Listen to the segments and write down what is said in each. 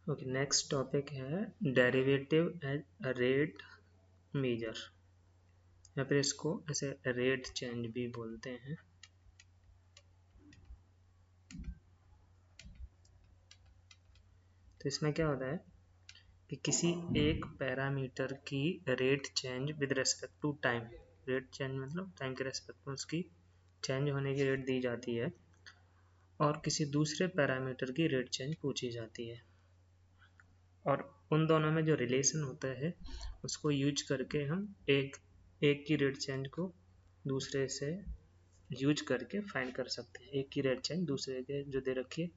Okay, next topic है derivative at rate major, या फिर इसको ऐसे रेट चेंज भी बोलते हैं। तो इसमें क्या होता है कि किसी एक पैरामीटर की rate change with respect to time, rate change मतलब टाइम के रेस्पेक्ट में उसकी चेंज होने की रेट दी जाती है, और किसी दूसरे पैरामीटर की रेट चेंज पूछी जाती है, और उन दोनों में जो रिलेशन होता है उसको यूज करके हम एक की रेट चेंज को दूसरे से यूज करके फाइंड कर सकते हैं। एक की रेट चेंज दूसरे के जो दे रखी है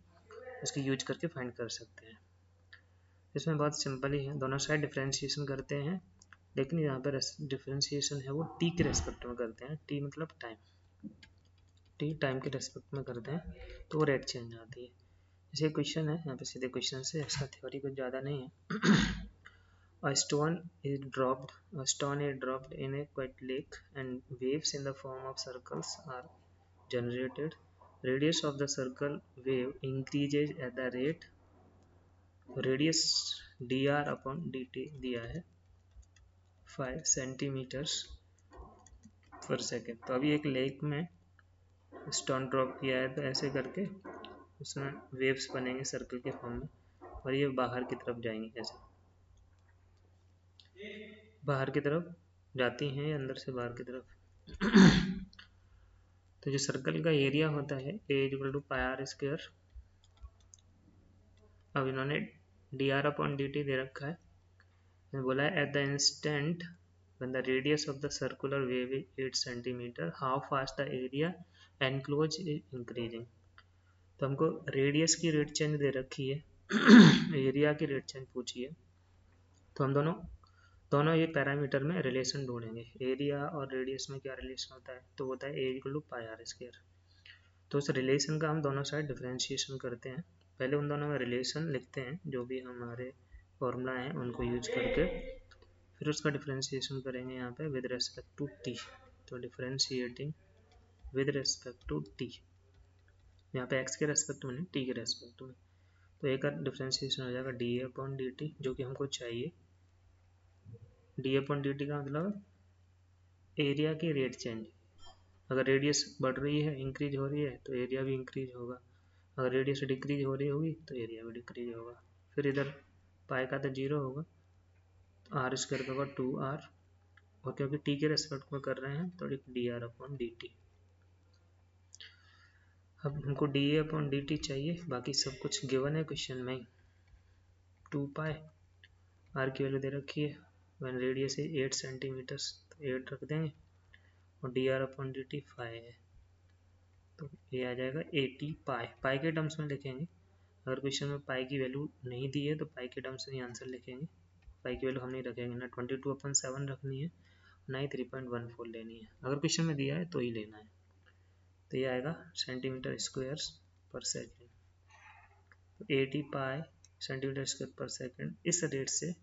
उसकी यूज करके फाइंड कर सकते हैं। इसमें बहुत सिंपल ही है, दोनों साइड डिफ्रेंशिएशन करते हैं, लेकिन यहाँ पर डिफ्रेंशिएशन है वो टी के रेस्पेक्ट में करते हैं। टी मतलब टाइम, टी टाइम के रेस्पेक्ट में करते हैं तो वो रेट चेंज आती है। जैसे क्वेश्चन है यहाँ पे, सीधे क्वेश्चन से, इसका थ्योरी कुछ ज़्यादा नहीं है। A stone is dropped in a quiet lake, and waves in the form of circles are generated. Radius of the circle wave increases at the rate, radius dr upon dt दिया है 5 centimetres पर second. तो अभी एक lake में stone drop किया है, तो ऐसे करके उसमें वेव्स बनेंगे सर्कल के फॉर्म में, और ये बाहर की तरफ जाएंगे, ऐसे बाहर की तरफ जाती हैं या अंदर से बाहर की तरफ। तो जो सर्कल का एरिया होता है A equal to pi R square, अब इन्होंने D R upon D T दे रखा है, बोला है at the instant when the radius of the circular wave is 8 centimeter, how fast the area enclosed is increasing। तो हमको रेडियस की रेट चेंज दे रखी है, एरिया की रेट चेंज पूछी है, तो हम दोनों ये पैरामीटर में रिलेशन ढूंढेंगे। एरिया और रेडियस में क्या रिलेशन होता है, तो होता है A equal to pi R square. तो उस रिलेशन का हम दोनों साइड डिफ्रेंशिएशन करते हैं। पहले उन दोनों में रिलेशन लिखते हैं, जो भी हमारे फॉर्मूला हैं उनको यूज करके, फिर उसका डिफ्रेंशिएशन करेंगे यहाँ पे विद रेस्पेक्ट टू टी। तो differentiating with respect to T, यहाँ पे एक्स के रेस्पेक्ट में नहीं, टी के रेस्पेक्ट में। तो एक डिफ्रेंशिएशन हो जाएगा D A upon D T, जो कि हमको चाहिए। D A upon D T का मतलब एरिया की रेट चेंज। अगर रेडियस बढ़ रही है, इंक्रीज हो रही है, तो एरिया भी इंक्रीज होगा। अगर रेडियस डिक्रीज हो रही होगी तो एरिया भी डिक्रीज होगा। फिर इधर पाई का तो जीरो होगा, तो आर स्क्वायर होगा 2r, और क्योंकि टी के रेस्पेक्ट में कर रहे हैं तो D R upon D T. अब हमको D A upon D T चाहिए, बाकी सब कुछ गिवन है क्वेश्चन में। 2 पाई, आर की वैल्यू दे रखी है, वन रेडियस है 8 सेंटीमीटर्स, तो 8 रख देंगे, और D R upon D T 5 है, तो ये आ जाएगा 80 पाई। पाई के टर्म्स में लिखेंगे, अगर क्वेश्चन में पाई की वैल्यू नहीं दी है तो पाई के टर्म्स में आंसर लिखेंगे। पाई की वैल्यू हम नहीं रखेंगे, ना 22/7 रखनी है, ना ही 3.14 लेनी है। अगर क्वेश्चन में दिया है तो ही लेना है। तो ये आएगा सेंटीमीटर स्क्वायर पर सेकेंड। तो 80 pi centimetre square per second, इस रेट से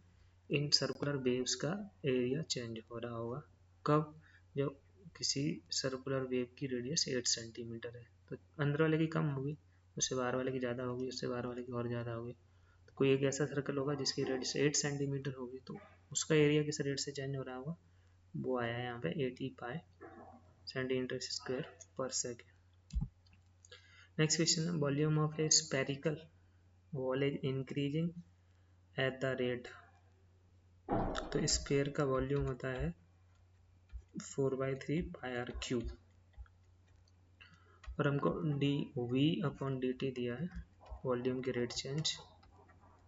इन सर्कुलर वेव्स का एरिया चेंज हो रहा होगा। कब? जब किसी सर्कुलर वेव की रेडियस 8 सेंटीमीटर है, तो अंदर वाले की कम होगी, उससे बाहर वाले की ज़्यादा होगी, उससे बाहर वाले की और ज़्यादा होगी। तो कोई एक ऐसा सर्कल होगा जिसकी रेडियस 8 सेंटीमीटर होगी, तो उसका एरिया किस रेट से चेंज हो रहा होगा, वो आया है यहाँ पे 80 pi centimetre square per second. Next question है, volume of a spherical ball is increasing at the rate. तो स्फीयर का वॉल्यूम होता है 4/3 पाई आर क्यूब, और हमको D V upon D T दिया है, वॉल्यूम की रेट चेंज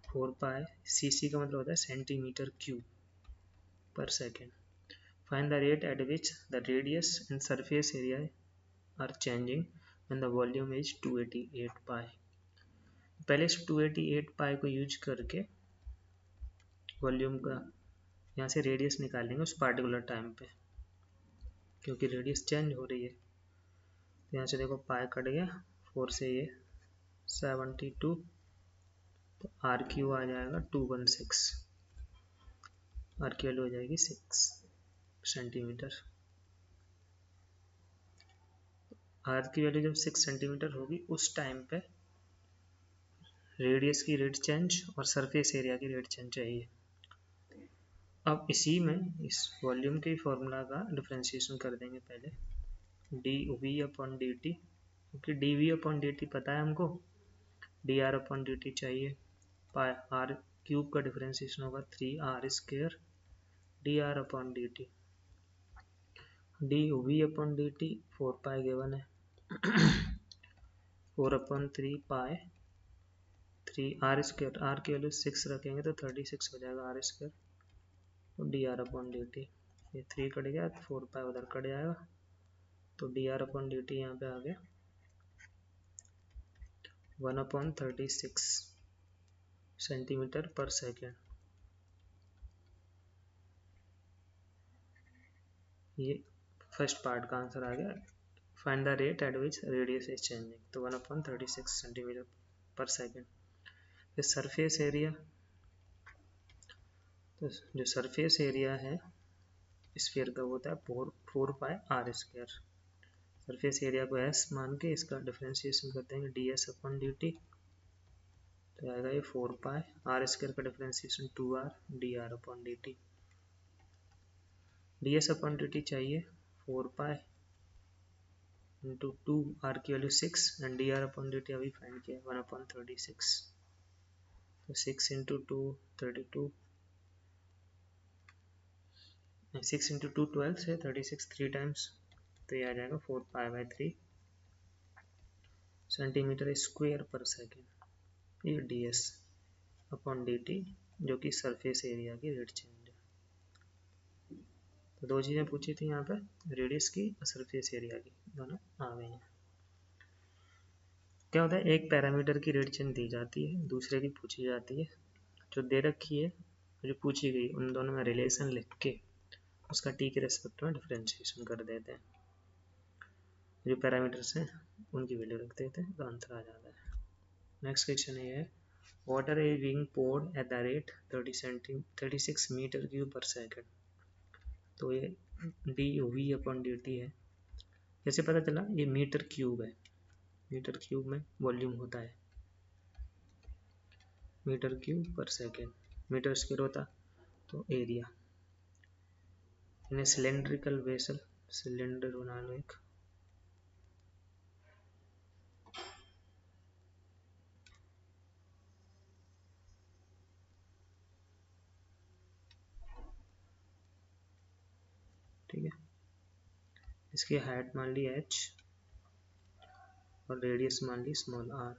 4 पाई, सी सी का मतलब होता है centimetre cube per second. Find the rate at which the radius and surface area are changing when the volume is 288 pi. पहले इस 288 पाई को यूज करके वॉल्यूम का यहाँ से रेडियस निकालेंगे उस पार्टिकुलर टाइम पे, क्योंकि रेडियस चेंज हो रही है। तो यहाँ से देखो पाई कट गया, 4 से ये 72, तो आर क्यू आ जाएगा 216, आर की वैल्यू हो जाएगी 6 सेंटीमीटर। आर की वैल्यू जब 6 सेंटीमीटर होगी उस टाइम पे रेडियस की रेट चेंज और सरफेस एरिया की रेट चेंज चाहिए। अब इसी में इस वॉल्यूम के फॉर्मूला का डिफ्रेंशिएशन कर देंगे पहले, D V upon D T, क्योंकि D V upon D T पता है हमको, D R upon D T चाहिए, पाई आर क्यूब का डिफ्रेंशिएशन होगा 3r² D R upon D T, D V upon D T 4 pi given है 4/3 पाई 3r², are की value 6 रखेंगे तो 36 हो जाएगा r², तो D R upon D T, ये 3 कट गया तो 4 पाई उधर कट जाएगा, तो D R upon D T यहाँ पे आ गया 1/36 सेंटीमीटर पर सेकेंड। ये फर्स्ट पार्ट का आंसर आ गया। Find the rate at which radius is changing, तो 1/36 सेंटीमीटर पर सेकेंड। फिर सरफेस एरिया, तो जो सरफेस एरिया है स्फीयर का होता है 4 पाई r²। सरफेस एरिया को s मान के इसका डिफरेंशिएशन कर देंगे ds अपॉन डी टी, तो आएगा ये 4 पाई r² का differentiation 2r dr upon D T, ds upon D T चाहिए 4 पाई इंटू 2, r की value 6 and dr upon D T अभी फाइंड किया 1/36, तो 6 इंटू 2 32, 6 इंटू 2 12 से 36 3 टाइम्स, तो ये आ जाएगा 4 pi by 3 centimetre square per second, ये ds अपॉन डी टी जो कि सरफेस एरिया की रेट चेंज है। तो दो चीज़ें पूछी थी यहाँ पे, रेडियस की और सरफेस एरिया की, दोनों आ गई हैं। क्या होता है, एक पैरामीटर की रेट चेंज दी जाती है, दूसरे की पूछी जाती है, जो दे रखी है जो पूछी गई उन दोनों में रिलेशन लिख के उसका टी के रेस्पेक्ट में डिफरेंशिएशन कर देते हैं, जो पैरामीटर्स हैं उनकी वैल्यू रख देते हैं, तो आंसर आ जाता है। नेक्स्ट क्वेश्चन ये है, water is being poured at the rate 36 metre cube per second, तो ये D V upon D T है। जैसे पता चला ये मीटर क्यूब है, मीटर क्यूब में वॉल्यूम होता है metre cube per second, metre square होता तो एरिया। इन्हें सिलेंड्रिकल वेसल, सिलेंडर बना लो एक, ठीक है, इसकी हाइट मान ली h और रेडियस मान ली small r।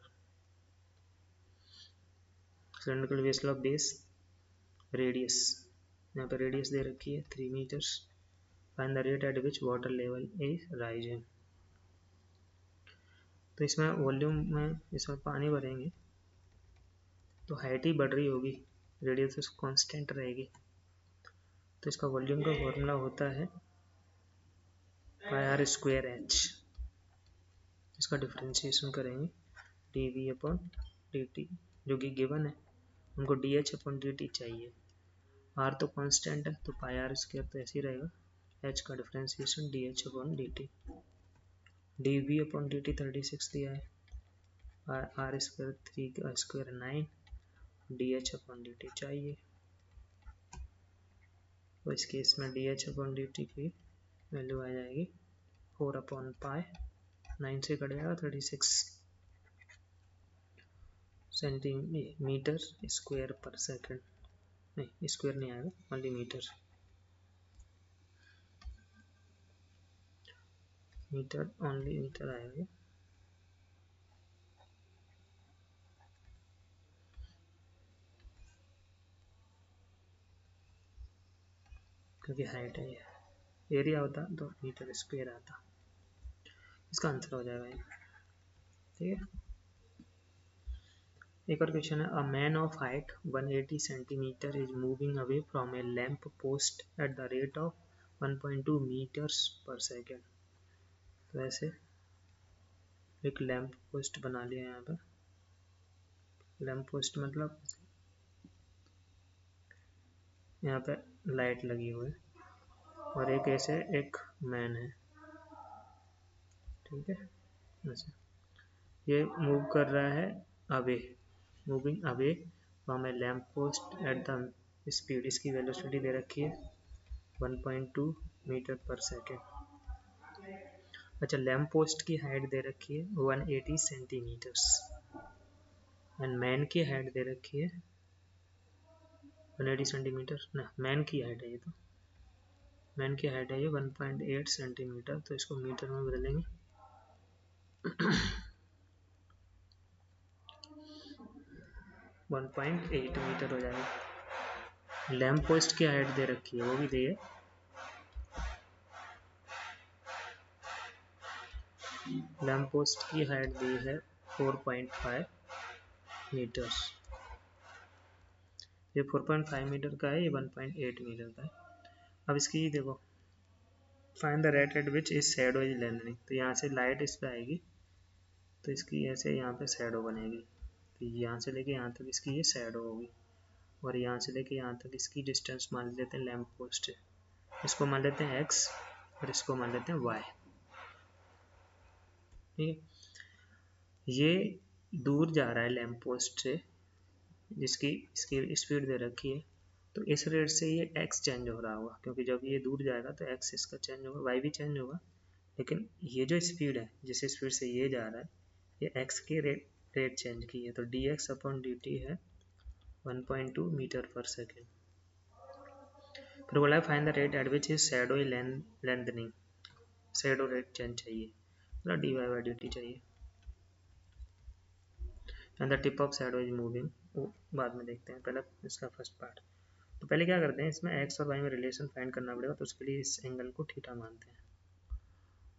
Cylindrical vessel of base radius, यहाँ पर रेडियस दे रखी है 3 metres, find the rate at which water level is rising. तो इसमें वॉल्यूम में इसमें पानी भरेंगे तो हाइट ही बढ़ रही होगी, रेडियस कांस्टेंट रहेगी, तो इसका वॉल्यूम का फॉर्मूला होता है πr²h, इसका डिफरेंशिएशन करेंगे D V upon D T जो कि गिवन है, हमको D H upon D T चाहिए, आर तो कांस्टेंट है तो πr² तो ऐसे ही रहेगा, एच का differentiation D H upon D T, D V upon D T 36 दिया है, r² 3 का square 9, D H upon D T चाहिए, तो इस केस में D H upon D T की वैल्यू आ जाएगी 4/पाई, 9 से कट जाएगा 36 सेंटीमीटर स्क्वायर पर सेकेंड, नहीं स्क्वायर नहीं आएगा only metre, metre only metre आएगा, क्योंकि हाइट है, एरिया होता तो मीटर स्क्वायर आता, इसका आंसर हो जाएगा ये, ठीक है। एक और क्वेश्चन है, a man of height 180 centimetre is moving away from a lamp post at the rate of 1.2 metres per second. तो ऐसे एक लैंप पोस्ट बना लिया यहाँ पे, लैंप पोस्ट मतलब यहाँ पे लाइट लगी हुई है और एक ऐसे एक मैन है, ठीक है, ऐसे ये मूव कर रहा है away moving away from A lamp post at the speed, इसकी वेलोसिटी दे रखी है 1.2 मीटर पर सेकेंड। अच्छा, लैम्प पोस्ट की हाइट दे रखी है 180 सेंटीमीटर्स एंड मैन की हाइट दे रखी है 180 सेंटीमीटर ना, मैन की हाइट है ये, तो मैन की हाइट है ये 1.8 सेंटीमीटर, तो इसको मीटर में बदलेंगे 1.8 मीटर हो जाएगा। लैम्प पोस्ट की हाइट दे रखी है, वो भी दी है लैम्प पोस्ट की हाइट दी है 4.5 मीटर्स, ये 4.5 मीटर का है, ये 1.8 मीटर का है। अब इसकी देखो, find the rate at which is shadow is lengthening, तो यहाँ से लाइट इस पे आएगी तो इसकी ऐसे यहाँ पे शैडो बनेगी, तो यहाँ से लेके यहाँ तक इसकी ये शैडो होगी, और यहाँ से लेके यहाँ तक इसकी डिस्टेंस मान लेते हैं लैम्प पोस्ट से, इसको मान लेते हैं x और इसको मान लेते हैं y। ठीक है, ये दूर जा रहा है लैम्प पोस्ट से, जिसकी इसकी स्पीड दे रखी है, तो इस रेट से ये x चेंज हो रहा होगा, क्योंकि जब ये दूर जाएगा तो x इसका चेंज होगा, y भी चेंज होगा, लेकिन ये जो स्पीड है, जिस स्पीड से ये जा रहा है, ये x की रेट चेंज की है, तो dx अपॉन dt है 1.2 मीटर पर सेकेंड। फिर बोला है find the rate at which is shadow lengthening, shadow rate change चाहिए, मतलब dy बाई dt चाहिए, and the tip of shadow is moving, वो बाद में देखते हैं, पहले इसका फर्स्ट पार्ट। तो पहले क्या करते हैं, इसमें x और y में रिलेशन फाइंड करना पड़ेगा, तो उसके लिए इस एंगल को थीटा मानते हैं,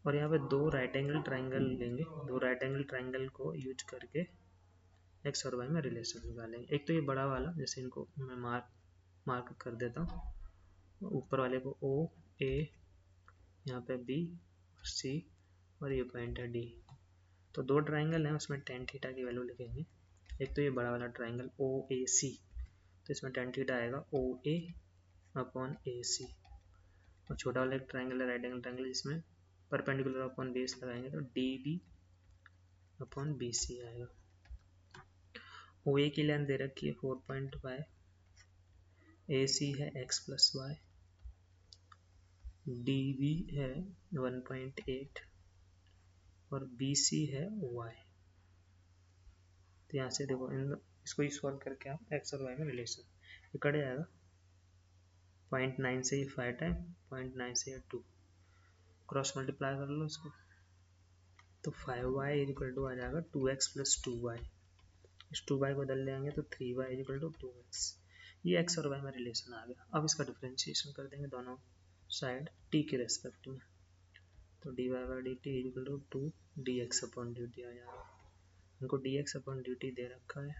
और यहाँ पे दो राइट एंगल ट्राइंगल लेंगे, दो राइट एंगल ट्राइंगल को यूज करके x और y में रिलेशन निकालेंगे। एक तो ये बड़ा वाला, जैसे इनको मैं मार्क कर देता हूँ, ऊपर वाले को O A, यहाँ पे B C, और ये पॉइंट है D। तो दो ट्राइंगल हैं, उसमें टेन थीटा की वैल्यू लिखेंगे। एक तो ये बड़ा वाला ट्राइंगल OAC, तो इसमें टेन थीटा आएगा OA अपॉन AC, और छोटा वाला एक ट्राइंगल है राइट एंगल ट्राइंगल, जिसमें परपेंडिकुलर अपॉन बेस लगाएंगे तो DB अपॉन BC आएगा। OA की लेंथ दे रखी है 4.5, AC है x प्लस वाई, DB है 1.8 और BC है y। तो यहाँ से देखो, इसको ही सॉल्व करके आप x और y में रिलेशन, ये कट जाएगा 0.9 से ये 5 टाइम, 0.9 से ये 2, क्रॉस मल्टीप्लाई कर लो इसको, तो 5y इज इक्वल टू आ जाएगा 2x प्लस 2y, इस 2y को बदल लेंगे तो 3y is equal to 2x। ये x और y में रिलेशन आ गया। अब इसका डिफरेंशिएशन कर देंगे दोनों साइड t के रेस्पेक्ट में, तो dy by dt is equal to 2 dx upon dt आ जाएगा, इनको dx अपॉन dt दे रखा है,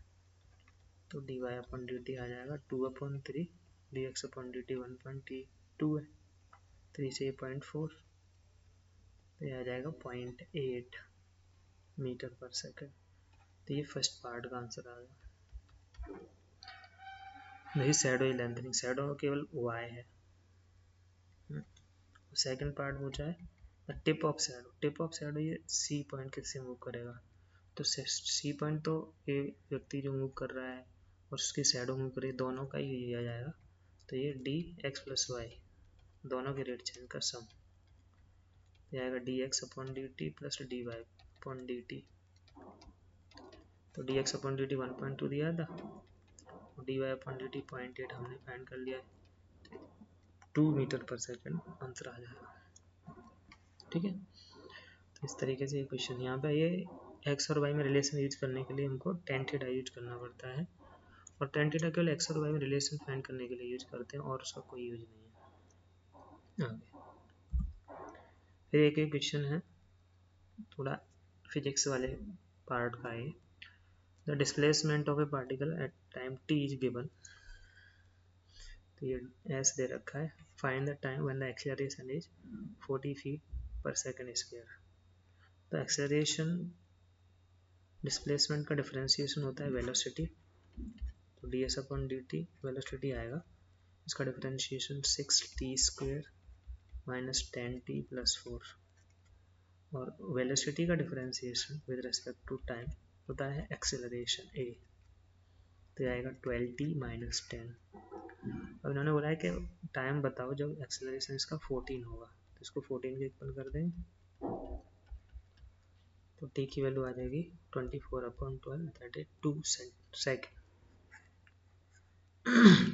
तो dy अपॉन dt आ जाएगा 2 अपॉन 3, dx अपॉन dt 1.2 है, 3 से 0.4, तो ये आ जाएगा 0.8 मीटर पर सेकेंड। तो ये फर्स्ट पार्ट का आंसर आ गया। नहीं, शैडो ही लेंथनिंग, शैडो केवल y है। सेकंड पार्ट पूछा है tip of shadow, tip of shadow ये C पॉइंट किससे मूव करेगा, तो C पॉइंट तो ये व्यक्ति जो मूव कर रहा है और उसकी शैडो मूव कर रही है, दोनों का ही लिया जाएगा, तो ये dx प्लस वाई, दोनों के रेट चेंज का सम, ये आएगा dx upon dt plus dy upon dt, तो dx अपॉन dt 1.2 दिया था, dy अपॉन dt 0.8 हमने फाइंड कर लिया है, 2 मीटर पर सेकेंड आंसर आ जाएगा। ठीक है, तो इस तरीके से ये क्वेश्चन, यहाँ पे ये x और y में रिलेशन यूज करने के लिए हमको tan थीटा यूज करना पड़ता है, और tan थीटा केवल x और y में रिलेशन फाइंड करने के लिए यूज करते हैं, और उसका कोई यूज नहीं है। आगे फिर एक क्वेश्चन है थोड़ा फिजिक्स वाले पार्ट का है, the displacement of A particle at time t is given, तो ये s दे रखा है, find the time when the acceleration is 40 feet per second square. तो एक्सेलरेशन डिस्प्लेसमेंट का डिफरेंशिएशन होता है वेलोसिटी, तो ds अपॉन dt वेलोसिटी आएगा, इसका differentiation 6t square minus 10t plus 4, और वेलोसिटी का differentiation with respect to time होता है एक्सेलरेशन a, तो ये आएगा 12t माइनस 10। अब इन्होंने बोला है कि टाइम बताओ जब एक्सेलरेशन इसका 14 होगा, तो इसको 14 के इक्वल कर दें, तो t की वैल्यू आ जाएगी 24/12, दैट इज 2 सेकेंड।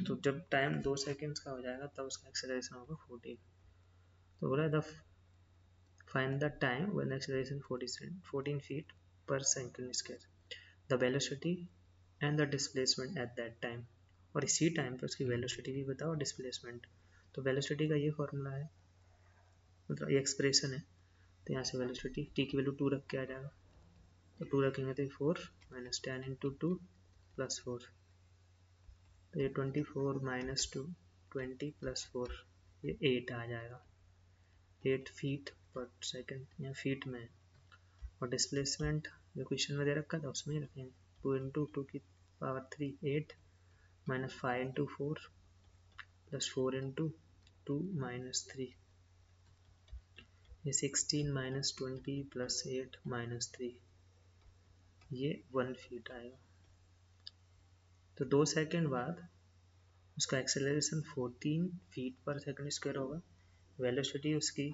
तो जब टाइम 2 सेकेंड्स का हो जाएगा तब उसका एक्सेलरेशन होगा 14। तो बोला the find the time when acceleration 14 feet per second square, the velocity and the displacement at that time. और इसी टाइम पे उसकी वेलोसिटी भी बताओ, डिस्प्लेसमेंट। तो वेलोसिटी का ये फॉर्मूला है, मतलब ये एक्सप्रेशन है। तो यहाँ से वेलोसिटी टी की वैल्यू 2 रख के आ जाएगा, तो 2 रखेंगे तो 4 माइनस 10 इंटू 2 प्लस 4, तो ये 24 माइनस 2 20 प्लस 4, ये 8 आ जाएगा, 8 फीट पर सेकेंड, या फीट में। और डिस्प्लेसमेंट जो क्वेश्चन में दे रखा था उसमें ही रखेंगे, 2 इंटू 2 की power 3 8 minus 5 into 4 plus 4 into 2 minus 3, ये 16 माइनस 20 प्लस 8 माइनस 3, ये 1 फीट आएगा। तो 2 सेकेंड बाद उसका acceleration 14 feet per second square होगा, वेलोसिटी उसकी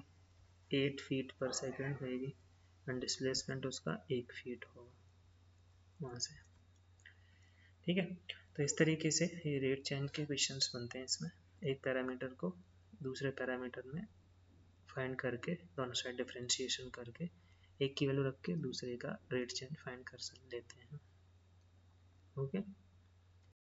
8 फीट पर सेकेंड होगी, एंड डिस्प्लेसमेंट उसका 1 फीट होगा वहाँ से। ठीक है, तो इस तरीके से ये रेट चेंज के क्वेश्चंस बनते हैं। इसमें एक पैरामीटर को दूसरे पैरामीटर में फाइंड करके, दोनों साइड डिफरेंशिएशन करके, एक की वैल्यू रख के दूसरे का रेट चेंज फाइंड कर लेते हैं। ओके।